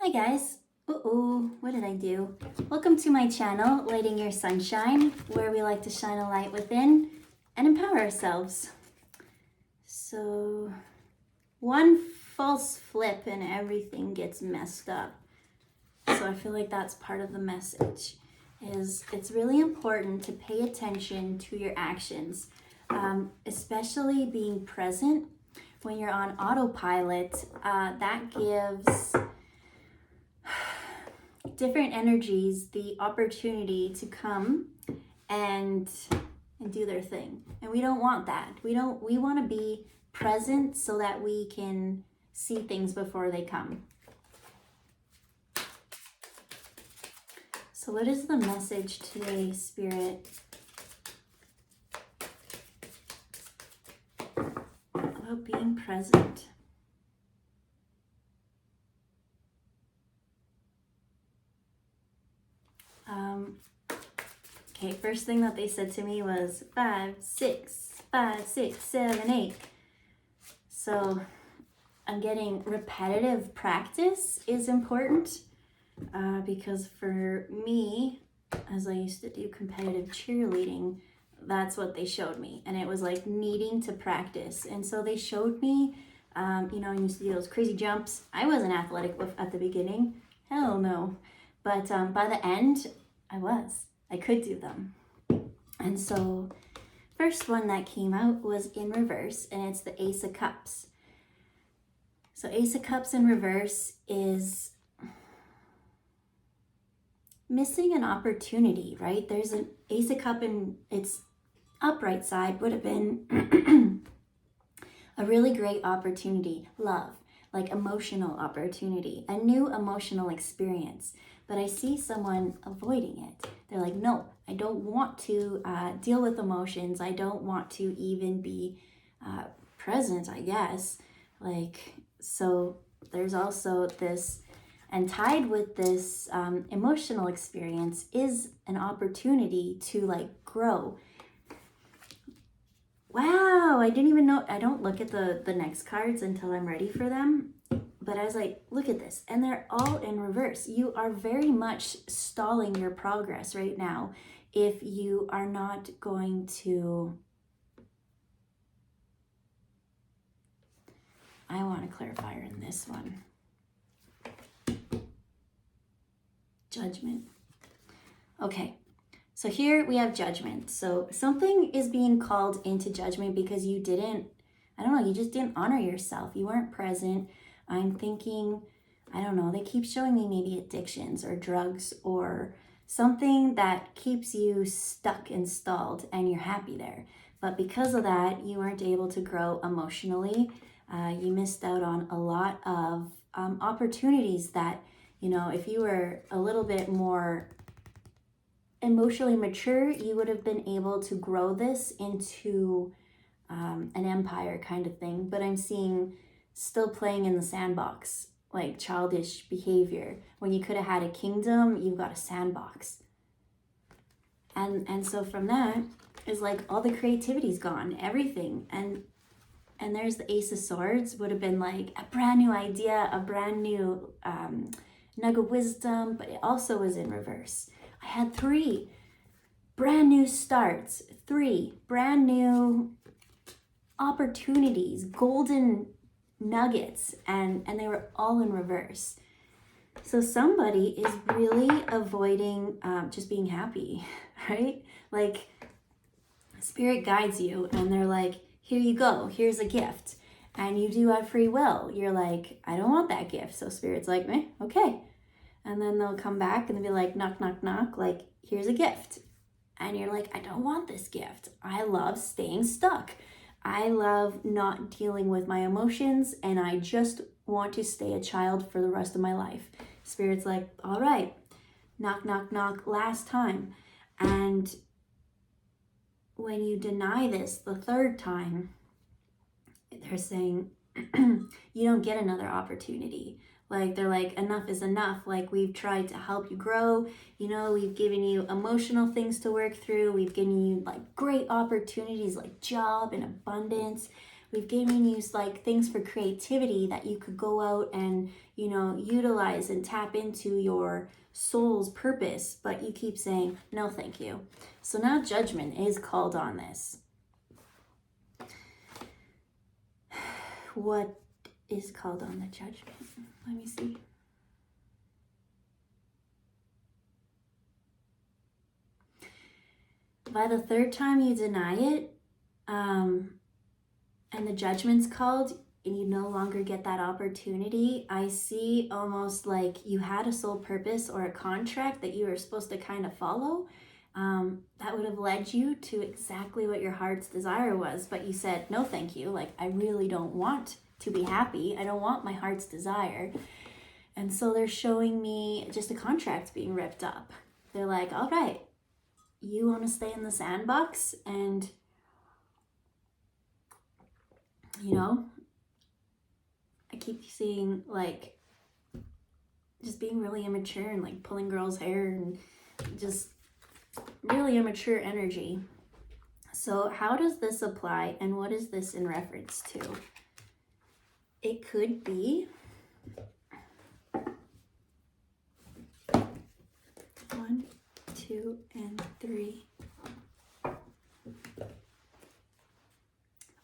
Hi guys. What did I do? Welcome to my channel, Lighting Your Sunshine, where we like to shine a light within and empower ourselves. So, one false flip and everything gets messed up. So I feel like that's part of the message, is it's really important to pay attention to your actions, especially being present when you're on autopilot. That gives different energies the opportunity to come and do their thing, and we don't want that. We want to be present so that we can see things before they come. So what is the message today, Spirit, about being present? Okay, first thing that they said to me was 5, 6, 5, 6, 7, 8. So I'm getting repetitive practice is important, because for me, as I used to do competitive cheerleading, that's what they showed me. And it was like needing to practice. And so they showed me, I used to do those crazy jumps. I wasn't athletic at the beginning. Hell no. But by the end, I could do them. And so first one that came out was in reverse, and it's the Ace of Cups. So Ace of Cups in reverse is missing an opportunity, right? There's an Ace of Cup in its upright side would have been a really great opportunity, love, like emotional opportunity, a new emotional experience. But I see someone avoiding it. They're like, no, I don't want to deal with emotions. I don't want to even be present, I guess. So there's also this, and tied with this emotional experience is an opportunity to grow. Wow, I didn't even know. I don't look at the next cards until I'm ready for them. But I was like, look at this. And they're all in reverse. You are very much stalling your progress right now if you are not going to... I want a clarifier in this one. Judgment. Okay, so here we have judgment. So something is being called into judgment because you didn't, you just didn't honor yourself. You weren't present. I'm thinking, they keep showing me maybe addictions or drugs or something that keeps you stuck and stalled and you're happy there. But because of that, you weren't able to grow emotionally. You missed out on a lot of opportunities that, if you were a little bit more emotionally mature, you would have been able to grow this into an empire kind of thing. But I'm seeing still playing in the sandbox, like childish behavior. When you could have had a kingdom, you've got a sandbox. And so from that is like all the creativity's gone, everything. And there's the Ace of Swords, would have been like a brand new idea, a brand new nugget of wisdom, but it also was in reverse. I had 3 brand new starts, 3 brand new opportunities, golden nuggets, and they were all in reverse. So somebody is really avoiding just being happy, right? Like Spirit guides you and they're like, here you go, here's a gift. And you do have free will. You're like, I don't want that gift. So Spirit's like, okay. And then they'll come back and they'll be like, knock, knock, knock, like, here's a gift. And you're like, I don't want this gift. I love staying stuck. I love not dealing with my emotions, and I just want to stay a child for the rest of my life. Spirit's like, all right, knock, knock, knock, last time. And when you deny this the 3rd time, they're saying, you don't get another opportunity. Like, they're like, enough is enough. Like, we've tried to help you grow. We've given you emotional things to work through. We've given you like great opportunities like job and abundance. We've given you like things for creativity that you could go out and, you know, utilize and tap into your soul's purpose, but you keep saying, no, thank you. So now judgment is called on this. What is called on the judgment? Let me see. By the third time you deny it, and the judgment's called, and you no longer get that opportunity, I see almost like you had a soul purpose or a contract that you were supposed to kind of follow, that would have led you to exactly what your heart's desire was, but you said, no, thank you. Like, I really don't want to be happy. I don't want my heart's desire. And so they're showing me just a contract being ripped up. They're like, all right, you want to stay in the sandbox, and you know, I keep seeing like just being really immature and like pulling girls' hair and just really immature energy. So how does this apply, and what is this in reference to? It could be 1, 2, and 3.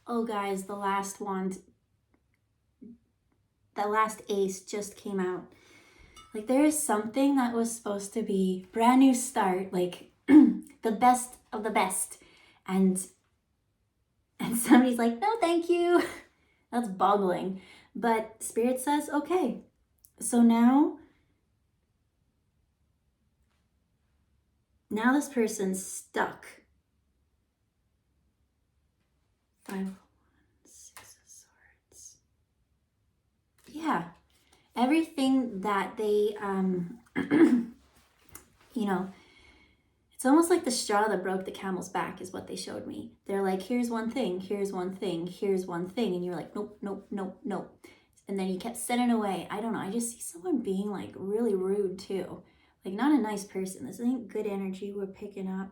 Oh guys, the last wand, the last ace just came out. Like, there is something that was supposed to be brand new start, like the best of the best, and somebody's like, no thank you. That's boggling. But Spirit says, okay, so now this person's stuck. 5, 6 of Swords. Yeah, everything that they, you know, it's almost like the straw that broke the camel's back is what they showed me. They're like, here's one thing, here's one thing, here's one thing. And you're like, nope, nope, nope, nope. And then you kept sending away. I don't know. I just see someone being like really rude too. Like, not a nice person. This ain't good energy we're picking up.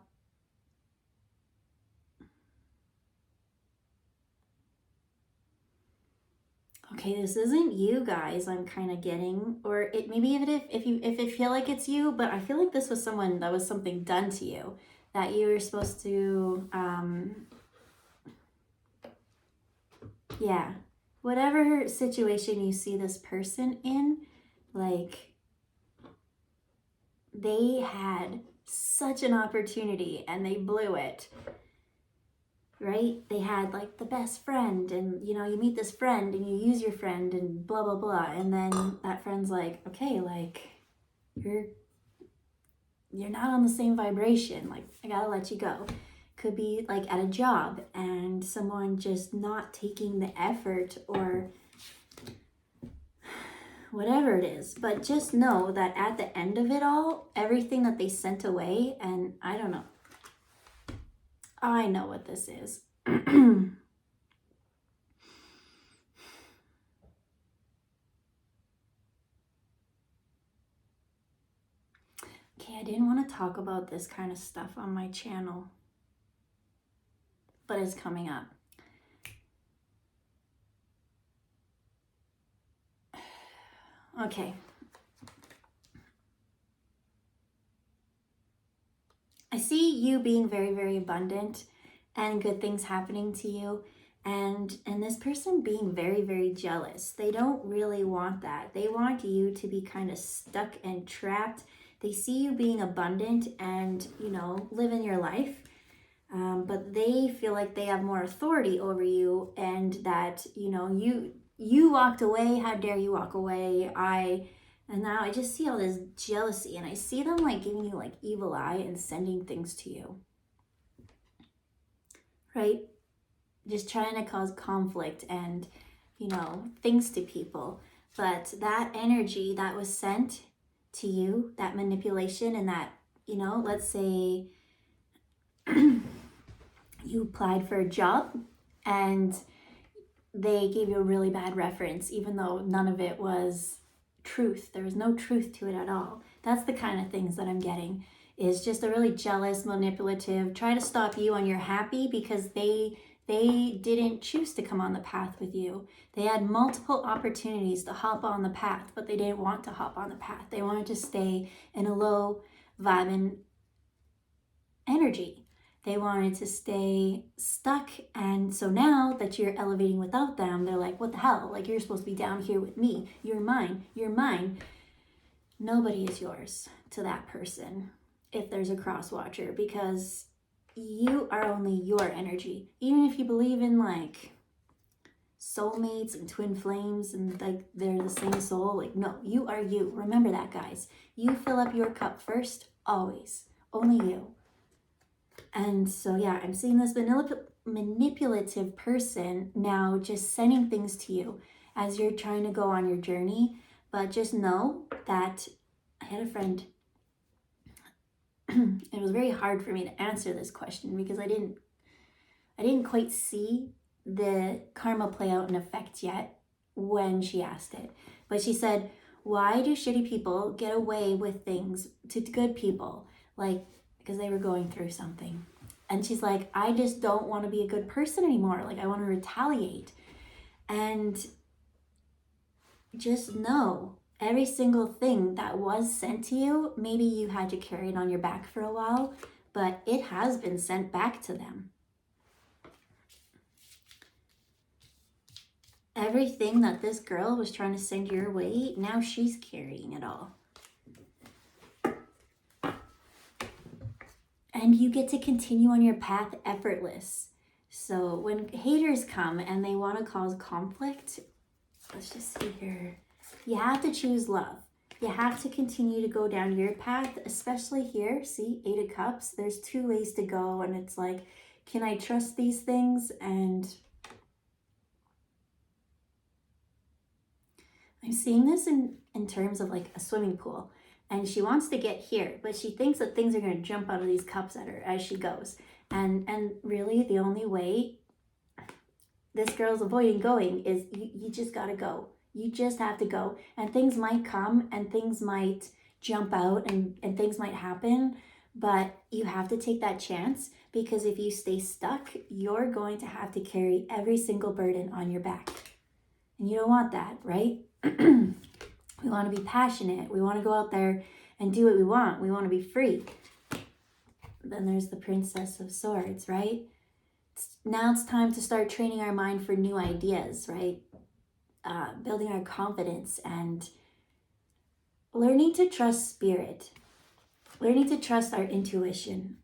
Okay, this isn't you guys, I'm kind of getting, or it maybe if it feel like it's you, but I feel like this was someone that was something done to you that you were supposed to, yeah, whatever situation you see this person in, like, they had such an opportunity and they blew it. Right? They had like the best friend, and you know, you meet this friend and you use your friend and blah, blah, blah. And then that friend's like, okay, like you're not on the same vibration. Like, I gotta let you go. Could be like at a job and someone just not taking the effort or whatever it is. But just know that at the end of it all, everything that they sent away, and I don't know. I know what this is. Okay, I didn't want to talk about this kind of stuff on my channel, but it's coming up. Okay. I see you being very, very abundant and good things happening to you, and this person being very, very jealous. They don't really want that. They want you to be kind of stuck and trapped. They see you being abundant and, you know, living your life, but they feel like they have more authority over you, and that, you know, you walked away. How dare you walk away? And now I just see all this jealousy, and I see them like giving you like evil eye and sending things to you. Right? Just trying to cause conflict and, you know, things to people. But that energy that was sent to you, that manipulation, and that, you know, let's say you applied for a job and they gave you a really bad reference, even though none of it was truth. There was no truth to it at all. That's the kind of things that I'm getting, is just a really jealous, manipulative, try to stop you when you're happy, because they They didn't choose to come on the path with you. They had multiple opportunities to hop on the path, but they didn't want to hop on the path. They wanted to stay in a low vibing energy. They wanted to stay stuck. And so now that you're elevating without them, they're like, what the hell? Like, you're supposed to be down here with me. You're mine. You're mine. Nobody is yours to that person if there's a cross watcher, because you are only your energy. Even if you believe in like soulmates and twin flames and like they're the same soul, like, no, you are you. Remember that, guys. You fill up your cup first, always. Only you. And so, yeah, I'm seeing this manipulative person now just sending things to you as you're trying to go on your journey. But just know that I had a friend. It was very hard for me to answer this question because I didn't quite see the karma play out in effect yet when she asked it. But she said, why do shitty people get away with things to good people? Like, because they were going through something. And she's like, I just don't want to be a good person anymore. Like, I want to retaliate. And just know, every single thing that was sent to you, maybe you had to carry it on your back for a while, but it has been sent back to them. Everything that this girl was trying to send your way, now she's carrying it all. And you get to continue on your path effortless. So when haters come and they want to cause conflict, let's just see here. You have to choose love. You have to continue to go down your path, especially here. See, 8 of Cups. There's 2 ways to go. And it's like, can I trust these things? And I'm seeing this in terms of like a swimming pool. And she wants to get here, but she thinks that things are going to jump out of these cups at her as she goes. And really, the only way this girl's avoiding going is you just got to go. You just have to go. And things might come and things might jump out and things might happen, but you have to take that chance, because if you stay stuck, you're going to have to carry every single burden on your back. And you don't want that, right? We want to be passionate. We want to go out there and do what we want. We want to be free. Then there's the Princess of Swords, right? Now it's time to start training our mind for new ideas, right? Building our confidence and learning to trust spirit. Learning to trust our intuition.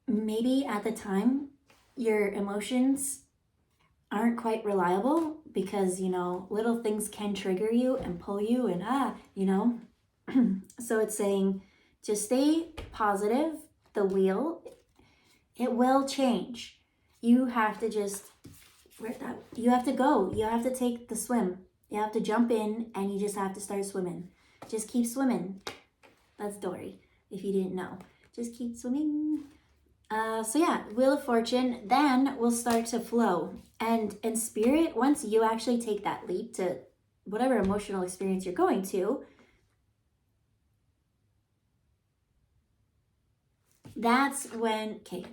Maybe at the time, your emotions aren't quite reliable because, you know, little things can trigger you and pull you and you know. So it's saying, just stay positive. The wheel, it will change. You have to just, you have to go. You have to take the swim. You have to jump in and you just have to start swimming. Just keep swimming. That's Dory, if you didn't know. Just keep swimming. So yeah, Wheel of Fortune, then we'll start to flow. And in spirit, once you actually take that leap to whatever emotional experience you're going to, that's when, okay,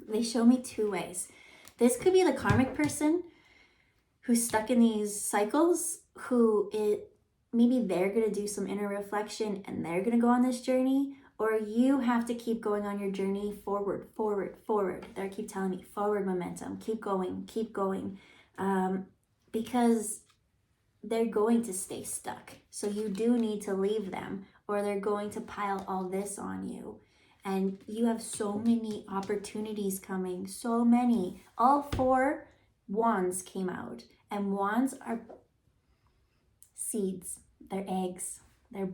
they show me 2 ways. This could be the karmic person who's stuck in these cycles, maybe they're going to do some inner reflection and they're going to go on this journey, or you have to keep going on your journey forward, forward, forward. They keep telling me forward momentum, keep going, because they're going to stay stuck. So you do need to leave them, or they're going to pile all this on you. And you have so many opportunities coming, so many. All 4 wands came out, and wands are seeds, they're eggs, they're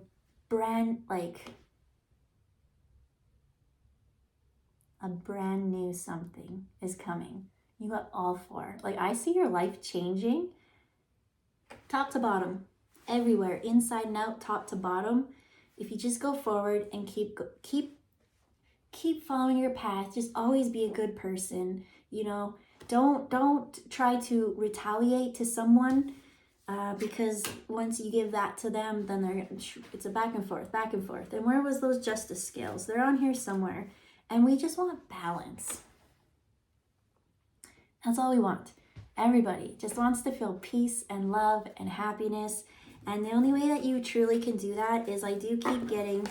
a brand new something is coming. You got all 4. Like, I see your life changing top to bottom, everywhere, inside and out, top to bottom. If you just go forward and keep following your path, just always be a good person. You know, don't try to retaliate to someone Because once you give that to them, then it's a back and forth, back and forth. And where was those justice scales? They're on here somewhere. And we just want balance. That's all we want. Everybody just wants to feel peace and love and happiness. And the only way that you truly can do that is I do keep getting...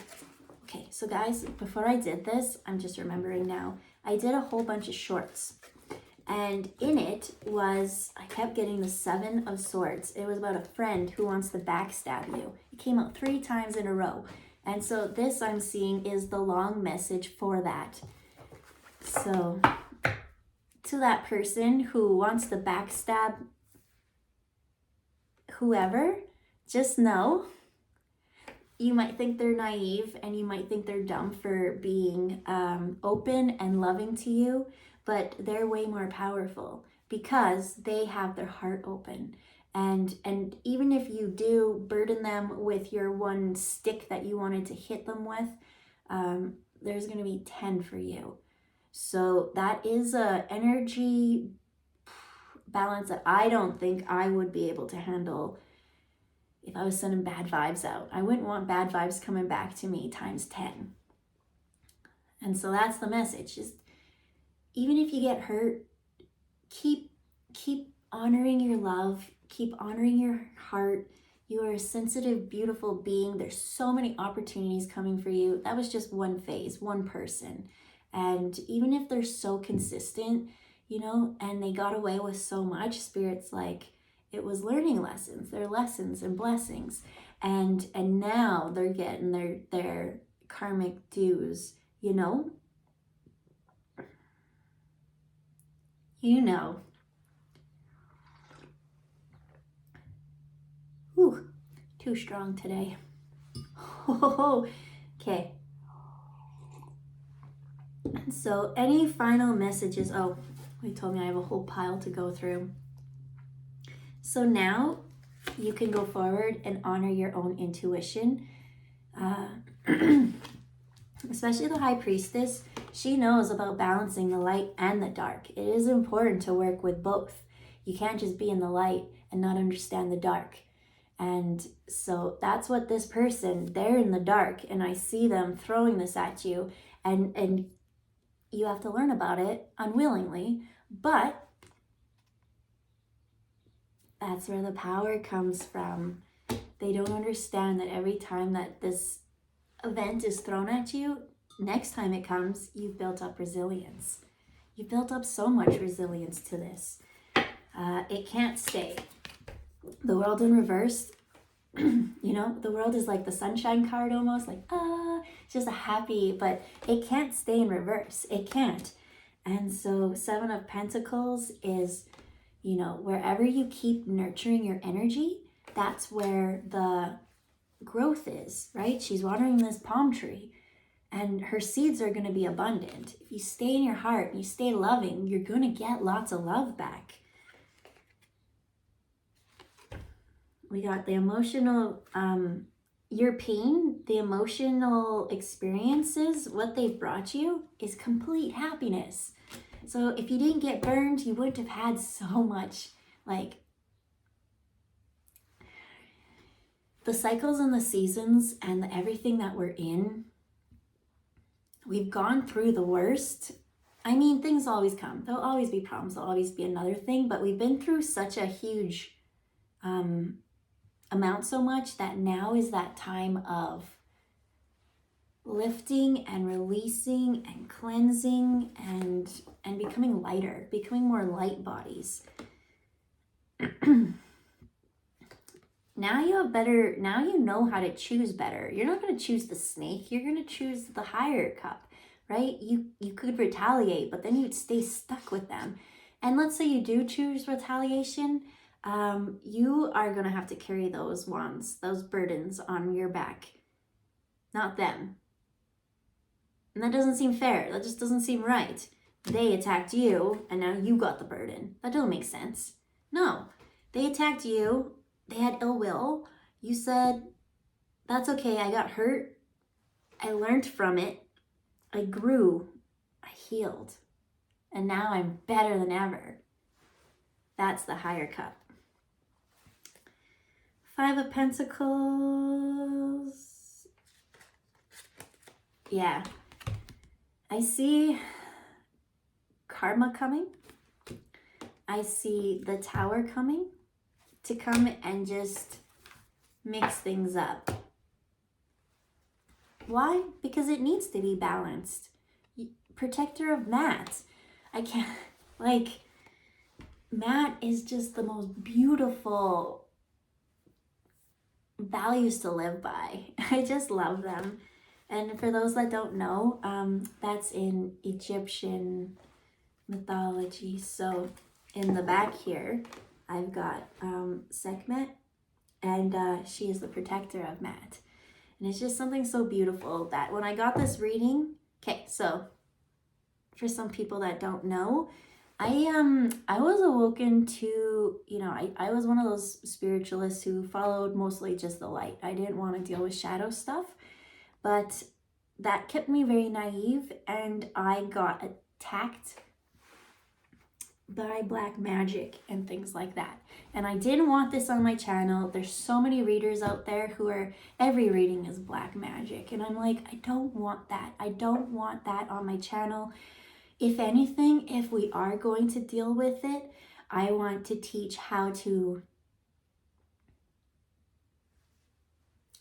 Okay, so guys, before I did this, I'm just remembering now, I did a whole bunch of shorts. And in it was, I kept getting the 7 of Swords. It was about a friend who wants to backstab you. It came out 3 times in a row. And so this I'm seeing is the long message for that. So to that person who wants to backstab whoever, just know you might think they're naive and you might think they're dumb for being open and loving to you, but they're way more powerful because they have their heart open. And even if you do burden them with your one stick that you wanted to hit them with, there's going to be 10 for you. So that is a energy balance that I don't think I would be able to handle if I was sending bad vibes out. I wouldn't want bad vibes coming back to me times 10. And so that's the message. Just even if you get hurt, keep honoring your love, keep honoring your heart. You are a sensitive, beautiful being. There's so many opportunities coming for you. That was just one phase, one person. And even if they're so consistent, and they got away with so much, Spirit's like, it was learning lessons. They're lessons and blessings. And now they're getting their karmic dues, Ooh, too strong today. Okay. So any final messages? Oh, they told me I have a whole pile to go through. So now you can go forward and honor your own intuition. Especially the High Priestess, she knows about balancing the light and the dark. It is important to work with both. You can't just be in the light and not understand the dark. And so that's what this person, they're in the dark, and I see them throwing this at you, and you have to learn about it unwillingly, but that's where the power comes from. They don't understand that every time that this event is thrown at you, next time it comes, you've built up resilience. You've built up so much resilience to this. It can't stay. The world in reverse, the world is like the sunshine card almost, like, it's just a happy, but it can't stay in reverse. It can't. And so 7 of Pentacles is, wherever you keep nurturing your energy, that's where the growth is, right? She's watering this palm tree and her seeds are going to be abundant. If you stay in your heart and you stay loving, you're going to get lots of love back. We got the emotional, your pain, the emotional experiences, what they've brought you is complete happiness. So if you didn't get burned, you wouldn't have had so much, the cycles and the seasons and everything that we're in. We've gone through the worst. I mean, things always come. There'll always be problems. There'll always be another thing. But we've been through such a huge amount so much that now is that time of lifting and releasing and cleansing and becoming lighter, becoming more light bodies. Now you know how to choose better. You're not going to choose the snake. You're going to choose the higher cup, right? You could retaliate, but then you'd stay stuck with them. And let's say you do choose retaliation, you are going to have to carry those wands, those burdens on your back, not them. And that doesn't seem fair. That just doesn't seem right. They attacked you, and now you got the burden. That doesn't make sense. No, they attacked you. They had ill will. You said, that's okay. I got hurt. I learned from it. I grew. I healed. And now I'm better than ever. That's the higher cup. Five of Pentacles. Yeah. I see karma coming. I see the Tower coming to come and just mix things up. Why? Because it needs to be balanced. Protector of Matt. I can't, like, Matt is just the most beautiful values to live by. I just love them. And for those that don't know, that's in Egyptian mythology. So in the back here, I've got Sekhmet, and she is the protector of Matt. And it's just something so beautiful that when I got this reading, okay, so for some people that don't know, I was awoken to, I was one of those spiritualists who followed mostly just the light. I didn't want to deal with shadow stuff, but that kept me very naive, and I got attacked by black magic and things like that. And I didn't want this on my channel. There's so many readers out there who are, every reading is black magic. And I'm like, I don't want that. I don't want that on my channel. If anything, if we are going to deal with it, I want to teach how to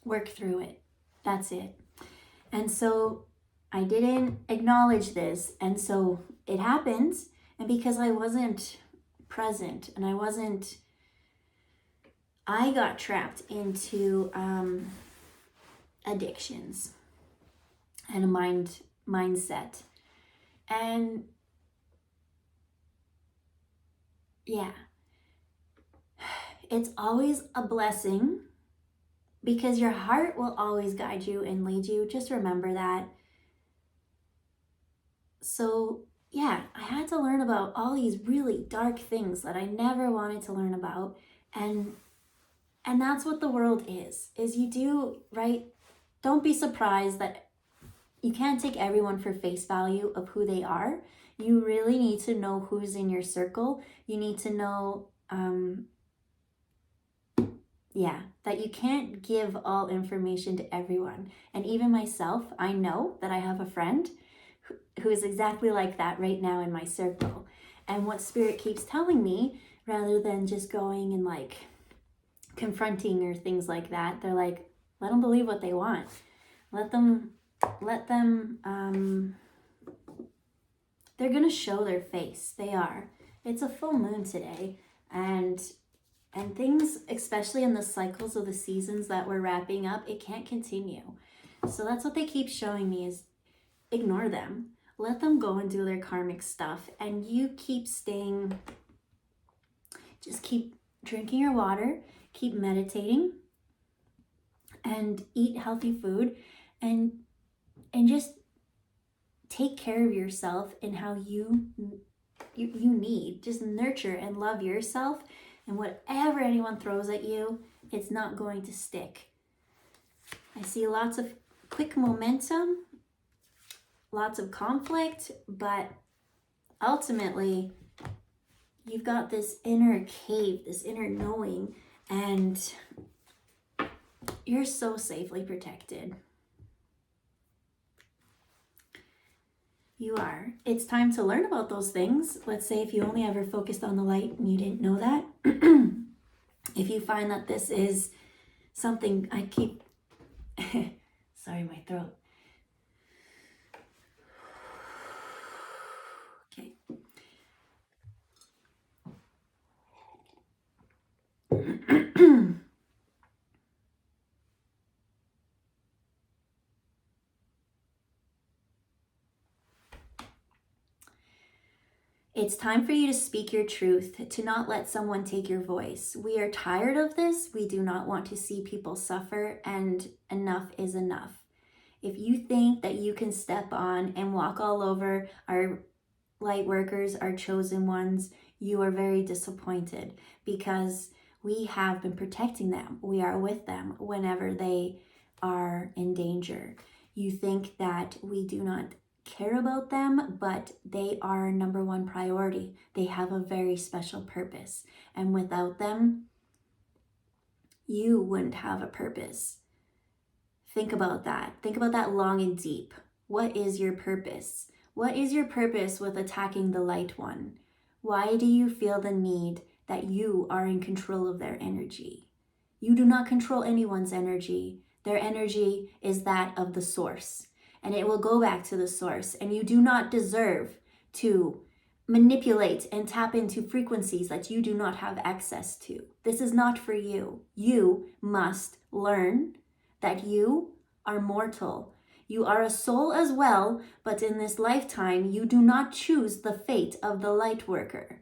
work through it. That's it. And so I didn't acknowledge this. And so it happens. And because I wasn't present and I got trapped into addictions and a mindset. And yeah, it's always a blessing because your heart will always guide you and lead you. Just remember that. So yeah, I had to learn about all these really dark things that I never wanted to learn about. And that's what the world is you do, right? Don't be surprised that you can't take everyone for face value of who they are. You really need to know who's in your circle. You need to know, that you can't give all information to everyone. And even myself, I know that I have a friend who is exactly like that right now in my circle. And what Spirit keeps telling me, rather than just going and like confronting or things like that, they're like, let them believe what they want. Let them, they're going to show their face. They are. It's a full moon today. And things, especially in the cycles of the seasons that we're wrapping up, it can't continue. So that's what they keep showing me is ignore them. Let them go and do their karmic stuff. And you keep staying, just keep drinking your water, keep meditating, and eat healthy food, and just take care of yourself in how you need. Just nurture and love yourself, and whatever anyone throws at you, it's not going to stick. I see lots of quick momentum, lots of conflict, but ultimately you've got this inner cave, this inner knowing, and you're so safely protected. You are. It's time to learn about those things. Let's say if you only ever focused on the light and you didn't know that. If you find that this is something I keep... Sorry, my throat. Okay. It's time for you to speak your truth, to not let someone take your voice. We are tired of this. We do not want to see people suffer, and enough is enough. If you think that you can step on and walk all over our light workers, our chosen ones, you are very disappointed, because we have been protecting them. We are with them whenever they are in danger. You think that we do not care about them, but they are our number one priority. They have a very special purpose, and without them, you wouldn't have a purpose. Think about that. Think about that long and deep. What is your purpose? What is your purpose with attacking the light one? Why do you feel the need that you are in control of their energy? You do not control anyone's energy. Their energy is that of the source, and it will go back to the source, and you do not deserve to manipulate and tap into frequencies that you do not have access to. This is not for you. You must learn that you are mortal. You are a soul as well, but in this lifetime, you do not choose the fate of the light worker.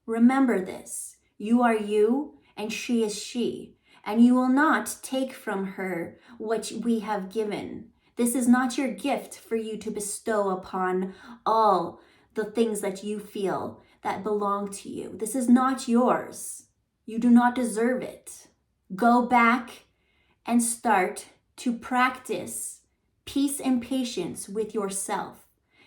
Remember this. You are you, and she is she, and you will not take from her what we have given. This is not your gift for you to bestow upon all the things that you feel that belong to you. This is not yours. You do not deserve it. Go back and start to practice peace and patience with yourself.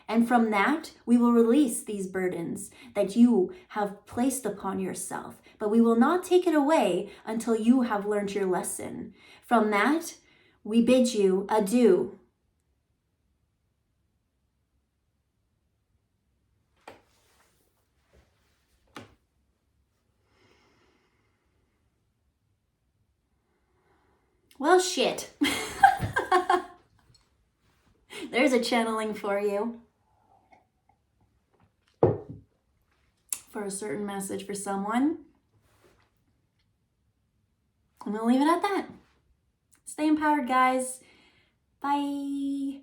And from that, we will release these burdens that you have placed upon yourself. But we will not take it away until you have learned your lesson. From that, we bid you adieu. Well, shit. There's a channeling for you. For a certain message for someone. I'm going to leave it at that. Stay empowered, guys. Bye.